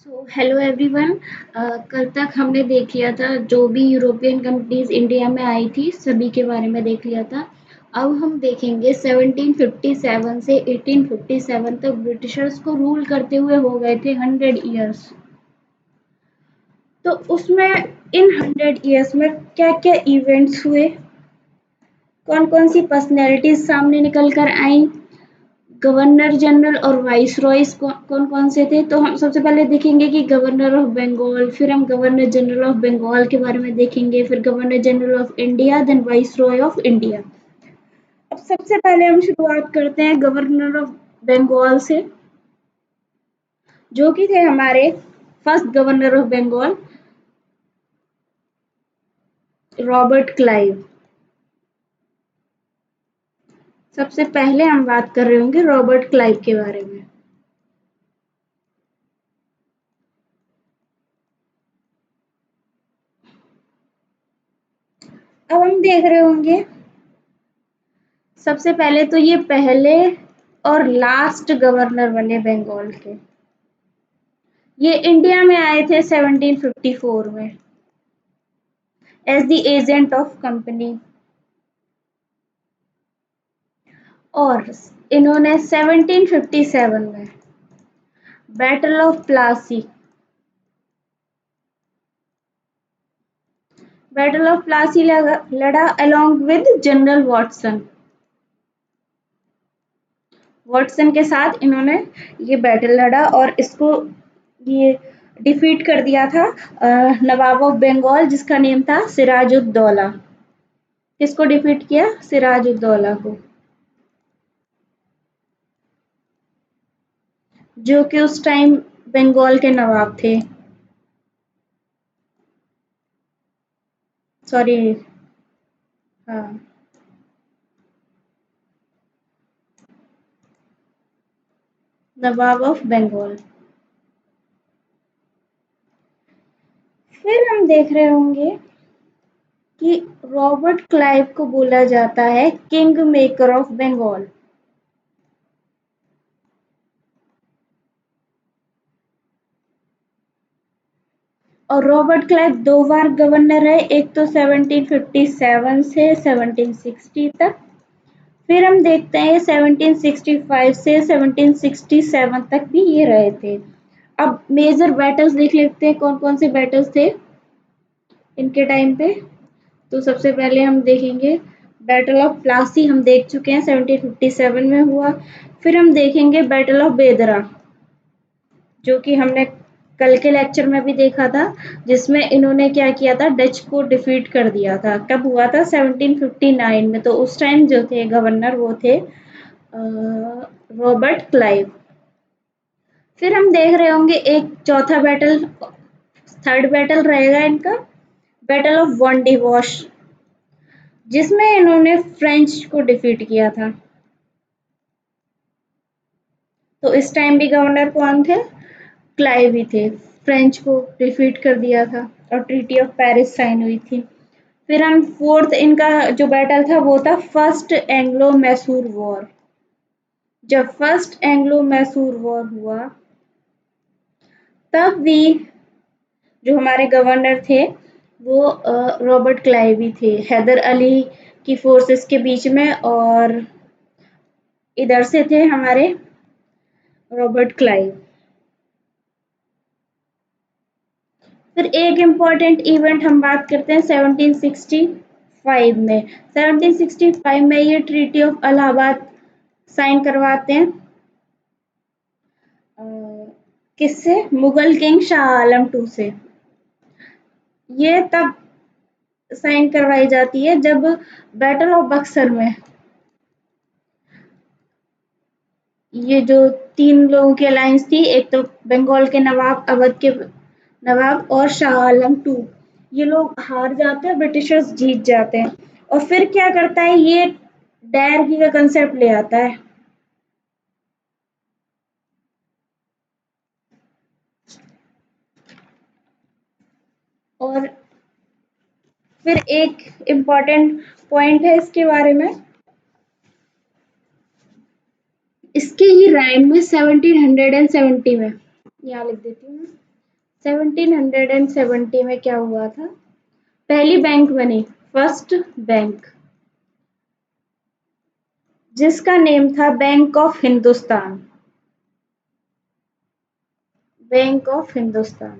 Hello everyone. कल तक हमने देख लिया था जो भी यूरोपियन कंट्रीज इंडिया में आई थी सभी के बारे में देख लिया था। अब हम देखेंगे 1757 से 1857 तक ब्रिटिशर्स को रूल करते हुए हो गए थे 100 इयर्स। तो उसमें इन 100 इयर्स में क्या क्या इवेंट्स हुए, कौन कौन सी पर्सनैलिटीज सामने निकल कर आई, गवर्नर जनरल और वाइस रॉयस कौन कौन से थे। तो हम सबसे पहले देखेंगे कि गवर्नर ऑफ बंगाल, फिर हम गवर्नर जनरल ऑफ बंगाल के बारे में देखेंगे, फिर governor general of India, then viceroy of India. अब सबसे पहले हम शुरुआत करते हैं गवर्नर ऑफ बंगाल से, जो कि थे हमारे first governor of Bengal Robert Clive. सबसे पहले हम बात कर रहे होंगे रॉबर्ट क्लाइव के बारे में। अब हम देख रहे होंगे सबसे पहले तो ये पहले और लास्ट गवर्नर बने बंगाल के। ये इंडिया में आए थे 1754 में as the agent of company, और इन्होंने 1757 में बैटल ऑफ प्लासी लड़ा अलोंग विद जनरल वॉटसन के साथ इन्होंने ये बैटल लड़ा और इसको ये डिफीट कर दिया था नवाब ऑफ बंगाल जिसका नेम था सिराजुद्दौला। किसको डिफीट किया? सिराजुद्दौला को, जो कि उस टाइम बंगाल के नवाब थे। सॉरी, हाँ, नवाब ऑफ बंगाल। फिर हम देख रहे होंगे कि रॉबर्ट क्लाइव को बोला जाता है किंग मेकर ऑफ बंगाल। और रॉबर्ट क्लाइव दो बार गवर्नर है, एक तो 1757 से 1760 तक, फिर हम देखते हैं 1765 से 1767 तक भी ये रहे थे। अब मेजर बैटल्स देख लेते हैं कौन कौन से बैटल्स थे इनके टाइम पे। तो सबसे पहले हम देखेंगे बैटल ऑफ प्लासी, हम देख चुके हैं 1757 में हुआ। फिर हम देखेंगे बैटल ऑफ बेदरा, जो कि हमने कल के लेक्चर में भी देखा था, जिसमें इन्होंने क्या किया था, डच को डिफीट कर दिया था। कब हुआ था? 1759 में। तो उस टाइम जो थे गवर्नर वो थे रॉबर्ट क्लाइव। फिर हम देख रहे होंगे एक चौथा बैटल, थर्ड बैटल रहेगा इनका, बैटल ऑफ वॉन्डिवॉश, जिसमें इन्होंने फ्रेंच को डिफीट किया था। तो इस टाइम भी गवर्नर कौन थे? क्लाइव ही थे। फ्रेंच को डिफीट कर दिया था और ट्रीटी ऑफ पेरिस साइन हुई थी। फिर हम फोर्थ इनका जो बैटल था वो था फर्स्ट एंग्लो मैसूर वॉर। जब फर्स्ट एंग्लो मैसूर वॉर हुआ तब भी जो हमारे गवर्नर थे वो रॉबर्ट क्लाइव ही थे, हैदर अली की फोर्सेस के बीच में, और इधर से थे हमारे रॉबर्ट क्लाइव। फिर एक इम्पॉर्टेंट इवेंट हम बात करते हैं 1765 में। 1765 में ये ट्रीटी ऑफ इलाहाबाद साइन करवाते हैं। किससे? मुगल किंग शाह आलम टू से। ये तब साइन करवाई जाती है जब बैटल ऑफ बक्सर में ये जो तीन लोगों की अलायंस थी, एक तो बंगाल के नवाब, अवध के नवाब और शाह आलम टू, ये लोग हार जाते हैं, ब्रिटिशर्स जीत जाते हैं। और फिर क्या करता है ये, डायरगी का कंसेप्ट ले आता है। और फिर एक इम्पॉर्टेंट पॉइंट है इसके बारे में, इसके ही राइम में 1770 में, यहाँ लिख देती हूँ मैं, 1770 में क्या हुआ था? पहली बैंक बनी, फर्स्ट बैंक, जिसका नेम था bank of Hindustan. Bank of Hindustan.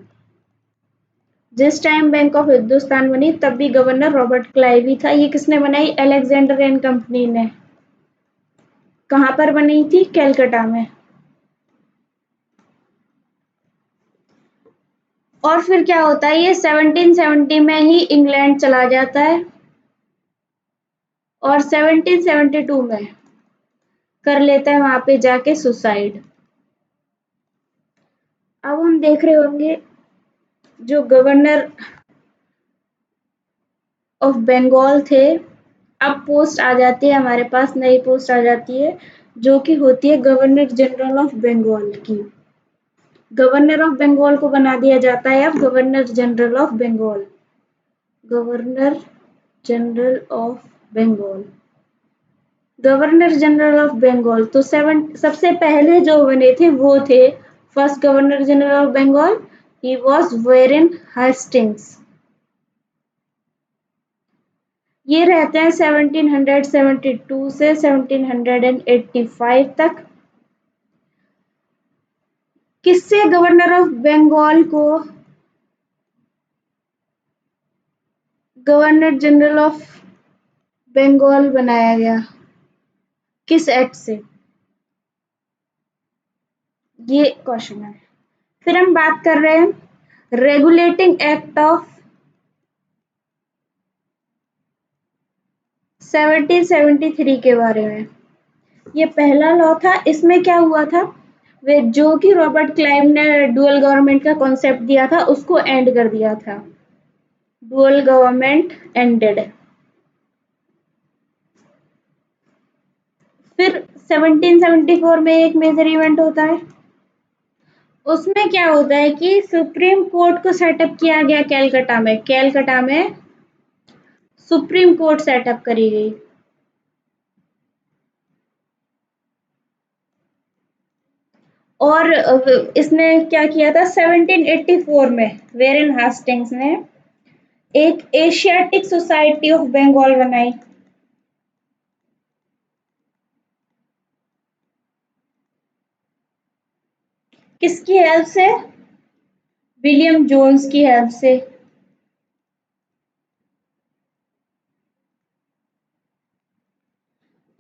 जिस टाइम बैंक ऑफ हिंदुस्तान बनी तब भी गवर्नर रॉबर्ट क्लाइव ही था। ये किसने बनाई? अलेक्जेंडर एंड कंपनी ने। कहाँ पर बनी थी? कैलकाटा में। और फिर क्या होता है, ये 1770 में ही इंग्लैंड चला जाता है और 1772 में कर लेता है वहां पे जाके सुसाइड। अब हम देख रहे होंगे जो गवर्नर ऑफ बंगाल थे, अब पोस्ट आ जाती है हमारे पास, नई पोस्ट आ जाती है जो कि होती है गवर्नर जनरल ऑफ बंगाल की। गवर्नर ऑफ बंगाल को बना दिया जाता है अब governor general of Bengal. Governor general of Bengal. Governor general of Bengal तो सबसे पहले जो बने थे वो थे first governor general of Bengal. He was Warren Hastings. ये रहते हैं 1772 से 1785 तक। किससे गवर्नर ऑफ बंगाल को गवर्नर जनरल ऑफ बंगाल बनाया गया? किस एक्ट से? ये क्वेश्चन है। फिर हम बात कर रहे हैं रेगुलेटिंग एक्ट ऑफ 1773 के बारे में। ये पहला लॉ था। इसमें क्या हुआ था, वे जो कि रॉबर्ट क्लाइव ने डुअल गवर्नमेंट का कॉन्सेप्ट दिया था उसको एंड कर दिया था। Dual government ended. फिर 1774 में एक मेजर इवेंट होता है। उसमें क्या होता है कि सुप्रीम कोर्ट को सेटअप किया गया कैलकाटा में। कैलकाटा में सुप्रीम कोर्ट सेटअप करी गई। और इसने क्या किया था 1784 में वेरेन हास्टिंग्स ने एक एशियाटिक सोसाइटी ऑफ बंगाल बनाई। किसकी हेल्प से? विलियम जोन्स की हेल्प से।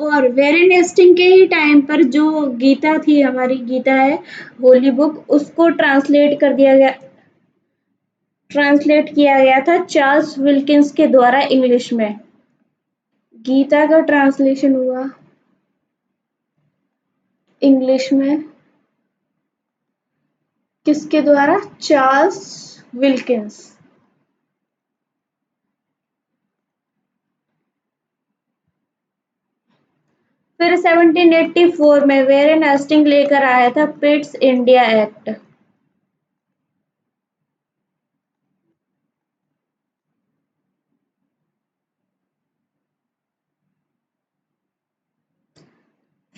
और वेरेन हेस्टिंग के ही टाइम पर जो गीता थी, हमारी गीता है होली बुक, उसको ट्रांसलेट किया गया था चार्ल्स विल्किंस के द्वारा इंग्लिश में। गीता का ट्रांसलेशन हुआ इंग्लिश में किसके द्वारा? Charles Wilkins. फिर 1784 में वेरेन हेस्टिंग लेकर आया था पिट्स इंडिया एक्ट।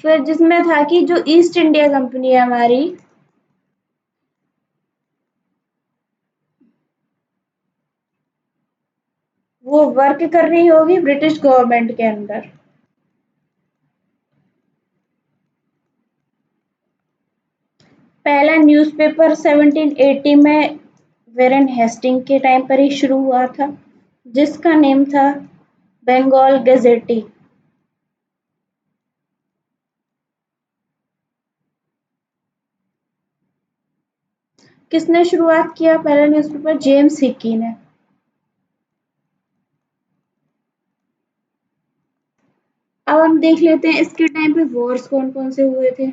फिर जिसमें था कि जो ईस्ट इंडिया कंपनी है हमारी, वो वर्क कर रही होगी ब्रिटिश गवर्नमेंट के अंदर। पहला न्यूज़पेपर 1780 में वेरेन हेस्टिंग के टाइम पर ही शुरू हुआ था, जिसका नेम था बंगाल गजेटी। किसने शुरुआत किया पहला न्यूज़पेपर? जेम्स हिक्की ने। अब हम देख लेते हैं इसके टाइम पे वॉर्स कौन कौन से हुए थे।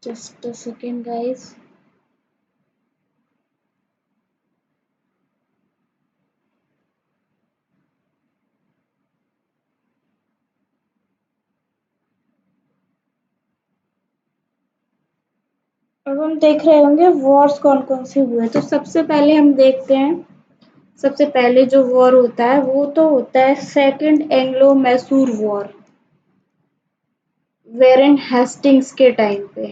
Just a second guys. अब हम देख रहे होंगे वॉर्स कौन कौन से हुए। तो सबसे पहले हम देखते हैं सबसे पहले जो वॉर होता है वो तो होता है second Anglo Mysore war, Warren Hastings के टाइम पे,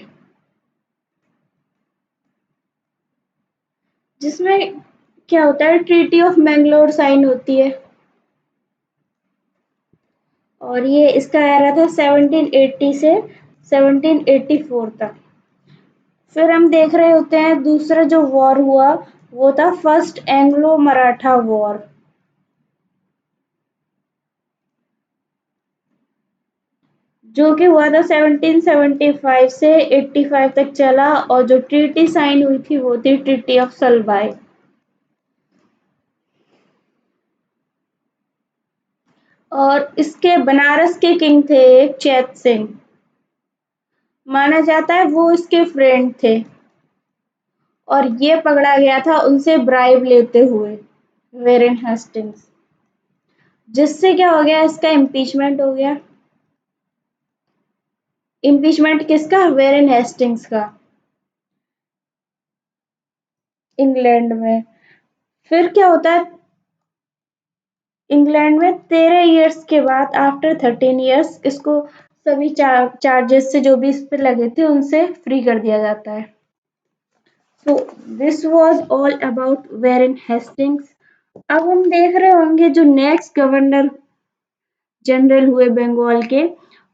जिसमें क्या होता है ट्रीटी ऑफ मैंगलोर साइन होती है और ये इसका एरा था 1780 से 1784 तक। फिर हम देख रहे होते हैं दूसरा जो वॉर हुआ वो था फर्स्ट एंग्लो मराठा वॉर, जो कि हुआ था 1775 से 85 तक चला और जो ट्रीटी साइन हुई थी वो थी ट्रीटी ऑफ सलबाई। और इसके बनारस के किंग थे एक चैत सिंह, माना जाता है वो इसके फ्रेंड थे और ये पकड़ा गया था उनसे ब्राइब लेते हुए, वेरेन हेस्टिंग्स, जिससे क्या हो गया इसका इम्पीचमेंट हो गया। इम्पीचमेंट किसका? वेरेन हेस्टिंग्स का, इंग्लैंड में। फिर क्या होता है इंग्लैंड में 13 इयर्स के बाद आफ्टर 13 इयर्स इसको सभी चार्जेस से जो भी इस पे लगे थे उनसे फ्री कर दिया जाता है। So this was all about Warren Hastings. अब हम देख रहे होंगे जो नेक्स्ट गवर्नर जनरल हुए बंगाल के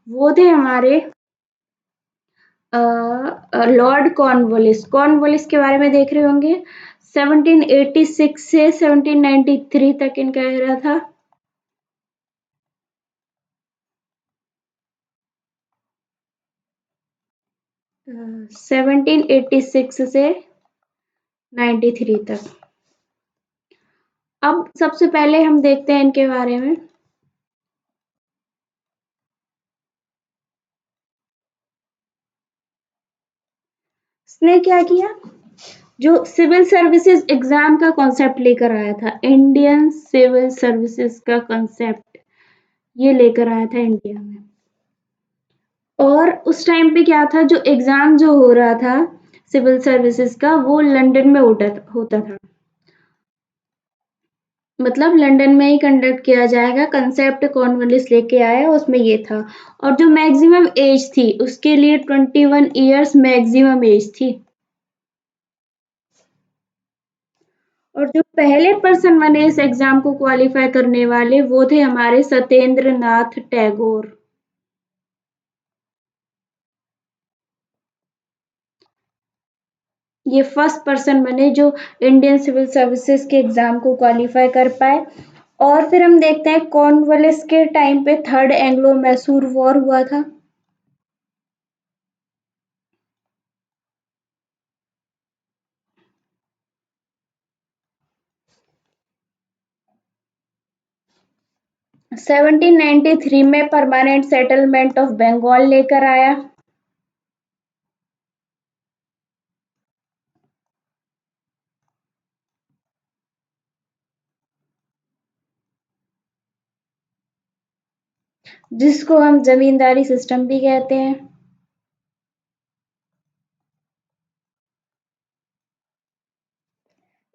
वो थे हमारे लॉर्ड कॉर्नवालिस। कॉर्नवालिस के बारे में देख रहे होंगे 1786 से 1793 तक इनका एरा था। 1786 से 93 तक। अब सबसे पहले हम देखते हैं इनके बारे में। इसने क्या किया, जो सिविल सर्विसेज एग्जाम का कॉन्सेप्ट लेकर आया था, इंडियन सिविल सर्विसेज का कॉन्सेप्ट ये लेकर आया था इंडिया में। और उस टाइम पे क्या था, जो एग्जाम जो हो रहा था सिविल सर्विसेज का वो लंदन में होता था, मतलब लंदन में ही कंडक्ट किया जाएगा। कंसेप्ट कॉर्नवालिस लेके आया उसमें ये था। और जो मैक्सिमम एज थी उसके लिए 21 इयर्स मैक्सिमम एज थी। और जो पहले पर्सन बने इस एग्जाम को क्वालिफाई करने वाले वो थे हमारे सत्येंद्र नाथ टैगोर। ये फर्स्ट पर्सन बने जो इंडियन सिविल सर्विसेज के एग्जाम को क्वालिफाई कर पाए। और फिर हम देखते हैं कॉर्नवालिस के टाइम पे थर्ड एंग्लो मैसूर वॉर हुआ था। सेवनटीन 1793 में परमानेंट सेटलमेंट ऑफ बंगाल लेकर आया। जिसको हम जमींदारी सिस्टम भी कहते हैं।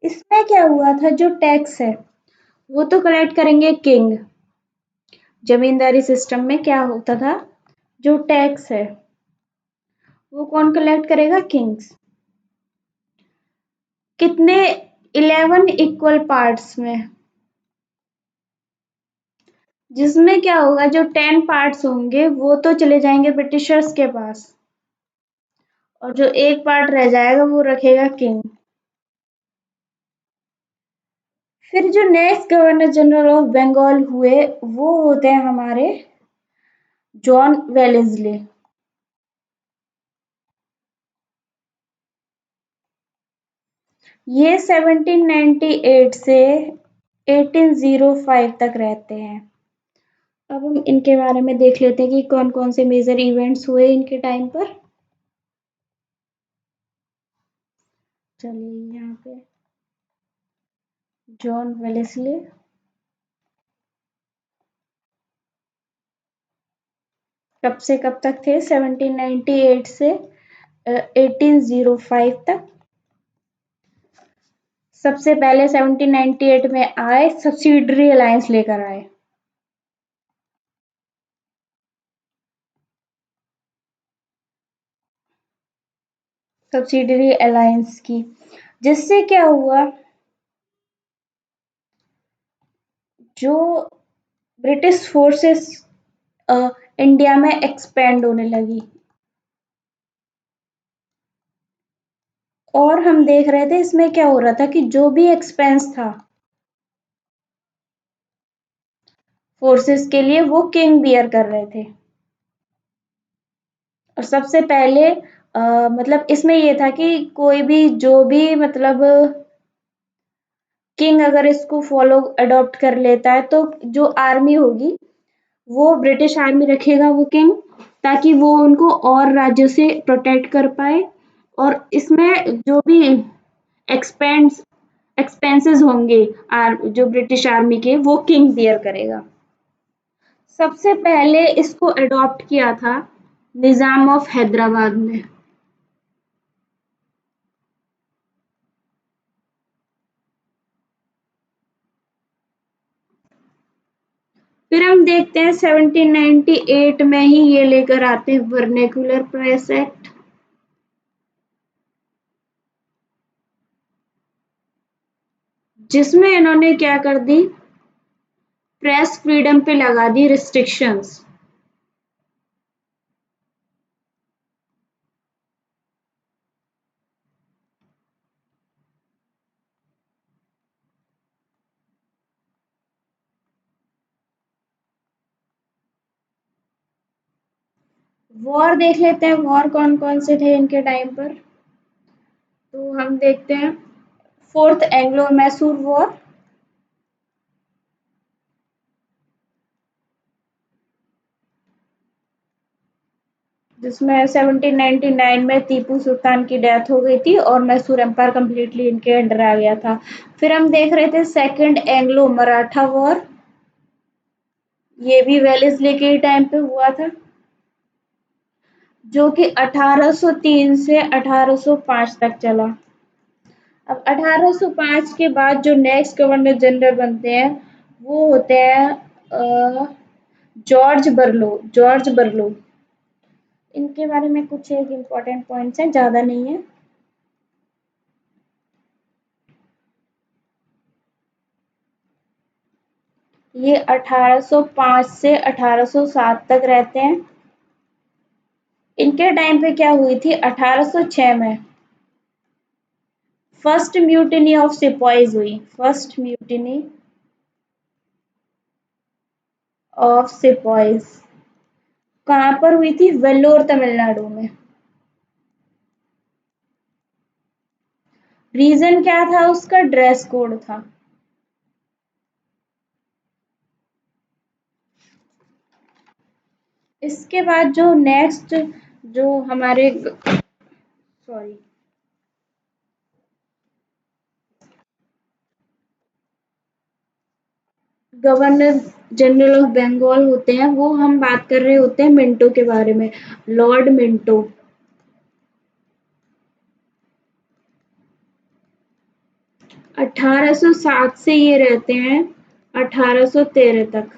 इसमें क्या हुआ था, जो टैक्स है वो तो कलेक्ट करेंगे किंग। जमींदारी सिस्टम में क्या होता था, जो टैक्स है वो कौन कलेक्ट करेगा? किंग्स। कितने? 11 इक्वल पार्ट्स में, जिसमें क्या होगा जो 10 पार्ट्स होंगे वो तो चले जाएंगे ब्रिटिशर्स के पास और जो एक पार्ट रह जाएगा वो रखेगा किंग। फिर जो next governor general of Bengal हुए वो होते हैं हमारे जॉन वेलेस्ली। ये 1798 से 1805 तक रहते हैं। अब हम इनके बारे में देख लेते हैं कि कौन कौन से मेजर इवेंट्स हुए इनके टाइम पर। चलिए यहाँ पे जॉन वेलेस्ली कब से कब तक थे? 1798 से 1805 तक। सबसे पहले 1798 में आए, सब्सिडरी अलायंस लेकर आए। सब्सिडरी अलायंस की, जिससे क्या हुआ, जो ब्रिटिश फोर्सेस इंडिया में एक्सपेंड होने लगी। और हम देख रहे थे इसमें क्या हो रहा था कि जो भी एक्सपेंस था फोर्सेस के लिए, वो किंग बियर कर रहे थे। और सबसे पहले मतलब इसमें ये था कि कोई भी जो भी मतलब किंग अगर इसको फॉलो अडॉप्ट कर लेता है तो जो आर्मी होगी वो ब्रिटिश आर्मी रखेगा वो किंग, ताकि वो उनको और राज्यों से प्रोटेक्ट कर पाए। और इसमें जो भी एक्सपेंस एक्सपेंसेस होंगे जो ब्रिटिश आर्मी के, वो किंग बियर करेगा। सबसे पहले इसको अडॉप्ट किया था निजाम ऑफ हैदराबाद ने। फिर हम देखते हैं 1798 में ही ये लेकर आते हैं वर्नेकुलर प्रेस एक्ट, जिसमें इन्होंने क्या कर दी, प्रेस फ्रीडम पे लगा दी रिस्ट्रिक्शंस। वॉर देख लेते हैं, वॉर कौन कौन से थे इनके टाइम पर। तो हम देखते हैं फोर्थ एंग्लो मैसूर वॉर, जिसमें 1799 में टीपू सुल्तान की डेथ हो गई थी और मैसूर एम्पायर कंप्लीटली इनके अंडर आ गया था। फिर हम देख रहे थे सेकंड एंग्लो मराठा वॉर, ये भी वेलेस्ली के टाइम पे हुआ था, जो कि 1803 से 1805 तक चला। अब 1805 के बाद जो नेक्स्ट गवर्नर जनरल बनते हैं वो होते हैं जॉर्ज बर्लो। इनके बारे में कुछ एक इम्पोर्टेंट पॉइंट्स हैं, ज़्यादा नहीं है। ये 1805 से 1807 तक रहते हैं। इनके टाइम पे क्या हुई थी, 1806 में फर्स्ट म्यूटिनी ऑफ सिपॉइज हुई। फर्स्ट म्यूटिनी ऑफ सिपॉइज कहाँ पर हुई थी, वेल्लोर तमिलनाडु में। रीजन क्या था उसका, ड्रेस कोड था। इसके बाद जो नेक्स्ट जो हमारे sorry governor general of Bengal होते हैं, वो हम बात कर रहे होते हैं मिंटो के बारे में, लॉर्ड मिंटो। 1807 से ये रहते हैं 1813 तक।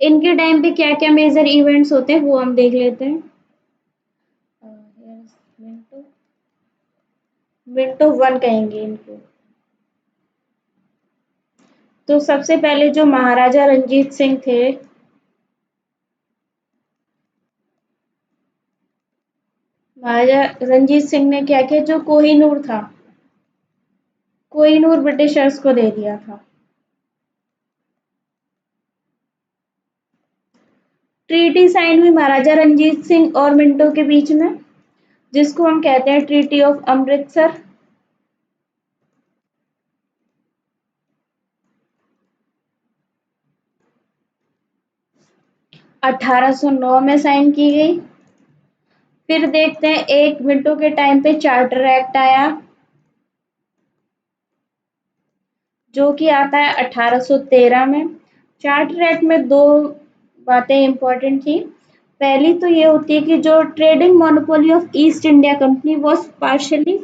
इनके टाइम पे क्या क्या मेजर इवेंट्स होते हैं वो हम देख लेते हैं। मिंटो मिंटो वन कहेंगे इनको। तो सबसे पहले जो महाराजा रंजीत सिंह थे, महाराजा रंजीत सिंह ने क्या किया, जो कोहिनूर था, कोहिनूर ब्रिटिशर्स को दे दिया था। ट्रीटी साइन हुई महाराजा रंजीत सिंह और मिंटो के बीच में, जिसको हम कहते हैं ट्रीटी ऑफ अमृतसर। 1809 में साइन की गई। फिर देखते हैं एक मिनटों के टाइम पे चार्टर एक्ट आया, जो कि आता है 1813 में। चार्टर एक्ट में दो बातें इंपॉर्टेंट थी। पहली तो ये होती है कि जो trading monopoly of east India company was partially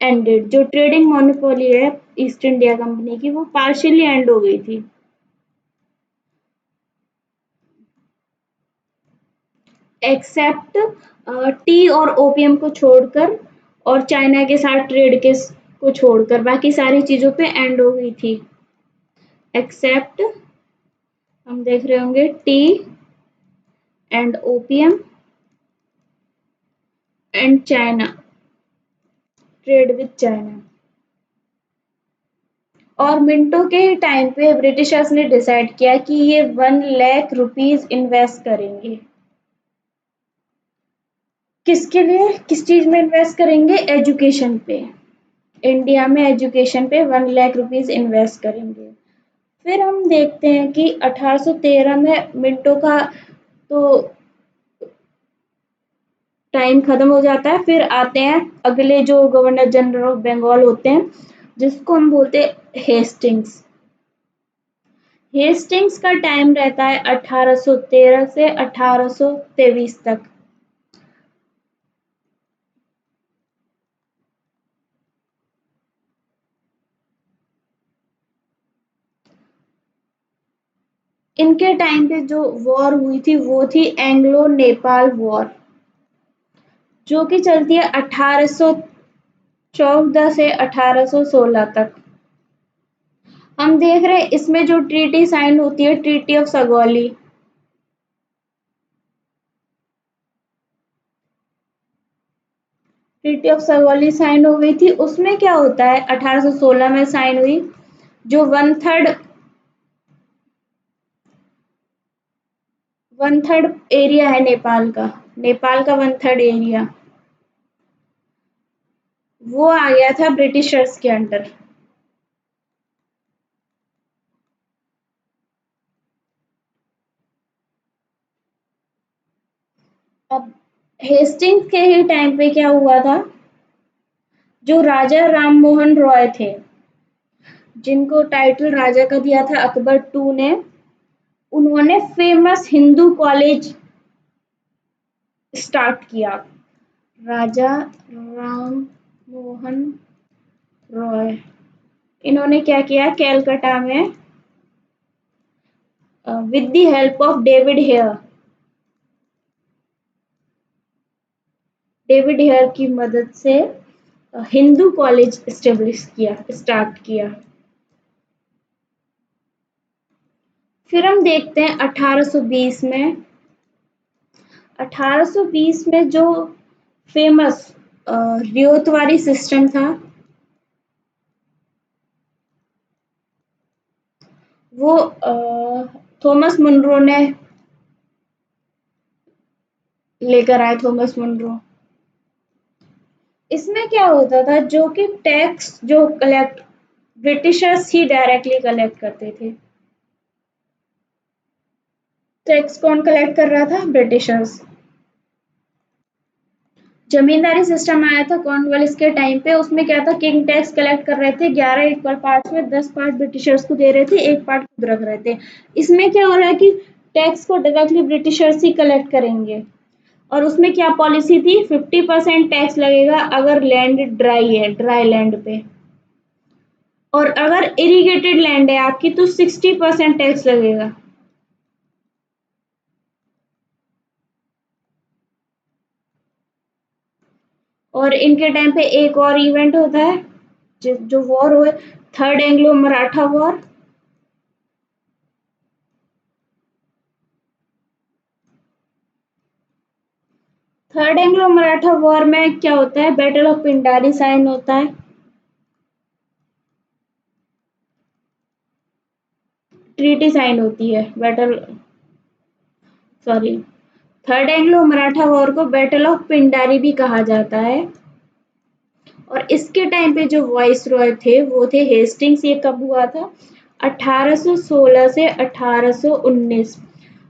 ended. जो ट्रेडिंग मोनोपोली है ईस्ट इंडिया कंपनी की, वो पार्शियली एंड हो गई थी। एक्सेप्ट टी और ओपीएम को छोड़कर, और चाइना के साथ ट्रेड के को छोड़कर बाकी सारी चीजों पे एंड हो गई थी। एक्सेप्ट, हम देख रहे होंगे, tea and opium and China, trade with China. और मिंटो के ही टाइम पे ब्रिटिशर्स ने डिसाइड किया कि ये 1 लाख रुपीज इन्वेस्ट करेंगे। किसके लिए, किस चीज में इन्वेस्ट करेंगे? एजुकेशन पे। इंडिया में एजुकेशन पे 1 लाख रुपीज इन्वेस्ट करेंगे। फिर हम देखते हैं कि 1813 में मिंटो का तो टाइम खत्म हो जाता है। फिर आते हैं अगले जो गवर्नर जनरल ऑफ बंगाल होते हैं, जिसको हम बोलते हैं हेस्टिंग्स। हेस्टिंग्स का टाइम रहता है 1813 से 1823 तक। इनके टाइम पे जो वॉर हुई थी वो थी एंग्लो नेपाल वॉर, जो कि चलती है 1814 से 1816 तक। हम देख रहे हैं इसमें जो ट्रीटी साइन होती है, treaty of Sagauli. Treaty of Sagauli sign हो गई थी। उसमें क्या होता है, 1816 में साइन हुई। जो वन थर्ड एरिया है नेपाल का, नेपाल का 1/3 एरिया, वो आ गया था ब्रिटिशर्स के अंडर। अब हेस्टिंग्स के ही टाइम पे क्या हुआ था, जो राजा राम मोहन रॉय थे, जिनको टाइटल राजा का दिया था अकबर टू ने, उन्होंने फेमस हिंदू कॉलेज स्टार्ट किया। राजा राम मोहन रॉय, इन्होंने क्या किया, कैलकाटा में with the help of David Hare की मदद से हिंदू कॉलेज स्टेब्लिश किया, स्टार्ट किया। फिर हम देखते हैं 1820 में। 1820 में जो फेमस रियोतवारी सिस्टम था, वो थॉमस मुनरो ने लेकर आए, थॉमस मुनरो। इसमें क्या होता था, जो कि टैक्स जो कलेक्ट ब्रिटिशर्स ही डायरेक्टली कलेक्ट करते थे। टैक्स कौन कलेक्ट कर रहा था? ब्रिटिशर्स। जमींदारी सिस्टम आया था कॉर्नवालिस के टाइम पे। उसमें क्या था, किंग टैक्स कलेक्ट कर रहे थे 11 इक्वल पार्ट्स में, 10 पार्ट ब्रिटिशर्स को दे रहे थे, एक पार्ट खुद रख रहे थे। इसमें क्या हो रहा है कि टैक्स को डायरेक्टली ब्रिटिशर्स ही कलेक्ट करेंगे। और उसमें क्या पॉलिसी थी, 50% टैक्स लगेगा अगर लैंड ड्राई है, ड्राई लैंड पे, और अगर इरिगेटेड लैंड है आपकी तो 60% टैक्स लगेगा। और इनके टाइम पे एक और इवेंट होता है, जो वॉर हुए, third Anglo Maratha war. Third Anglo Maratha war में क्या होता है, बैटल ऑफ पिंडारी साइन होता है, ट्रीटी साइन होती है, battle, sorry, third Anglo Maratha war को बैटल ऑफ पिंडारी भी कहा जाता है। और इसके टाइम पे जो वॉइस रॉय थे वो थे हेस्टिंग्स। ये कब हुआ था, 1816 से 1819।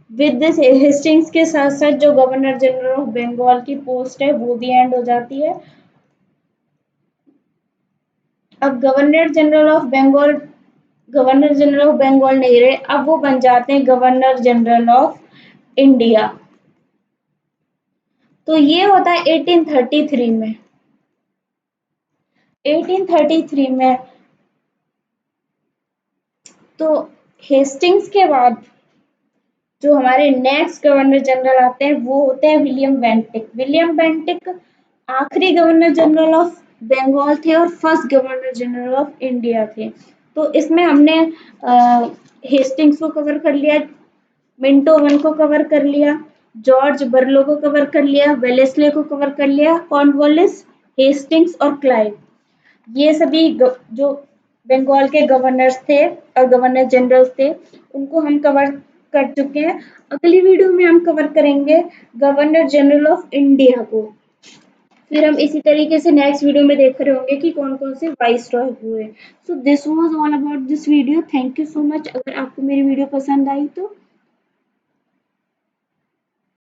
विद दिस हेस्टिंग्स के साथ साथ जो गवर्नर जनरल ऑफ बंगाल की पोस्ट है वो भी एंड हो जाती है। अब गवर्नर जनरल ऑफ बंगाल नहीं रहे, अब वो बन जाते हैं गवर्नर जनरल ऑफ इंडिया। तो ये होता है 1833 में। 1833 में तो हेस्टिंग्स के बाद जो हमारे नेक्स्ट गवर्नर जनरल आते हैं वो होते हैं विलियम बेंटिक। विलियम बेंटिक आखिरी गवर्नर जनरल ऑफ बंगाल थे और first governor general of India थे। तो इसमें हमने हेस्टिंग्स को कवर कर लिया, मिंटो वन को कवर कर लिया, जॉर्ज बर्लो को कवर कर लिया, वेलेस्ले को कवर कर लिया, कॉर्नवालिस, हेस्टिंग्स और क्लाइव। ये सभी जो बंगाल के गवर्नर्स थे और गवर्नर जनरल्स थे उनको हम कवर कर चुके हैं। अगली वीडियो में हम कवर करेंगे गवर्नर जनरल ऑफ इंडिया को। फिर हम इसी तरीके से नेक्स्ट वीडियो में देख रहे होंगे कि कौन कौन से वाइसरॉय हुए। सो this was all about this video. Thank you so much. अगर आपको मेरी वीडियो पसंद आई तो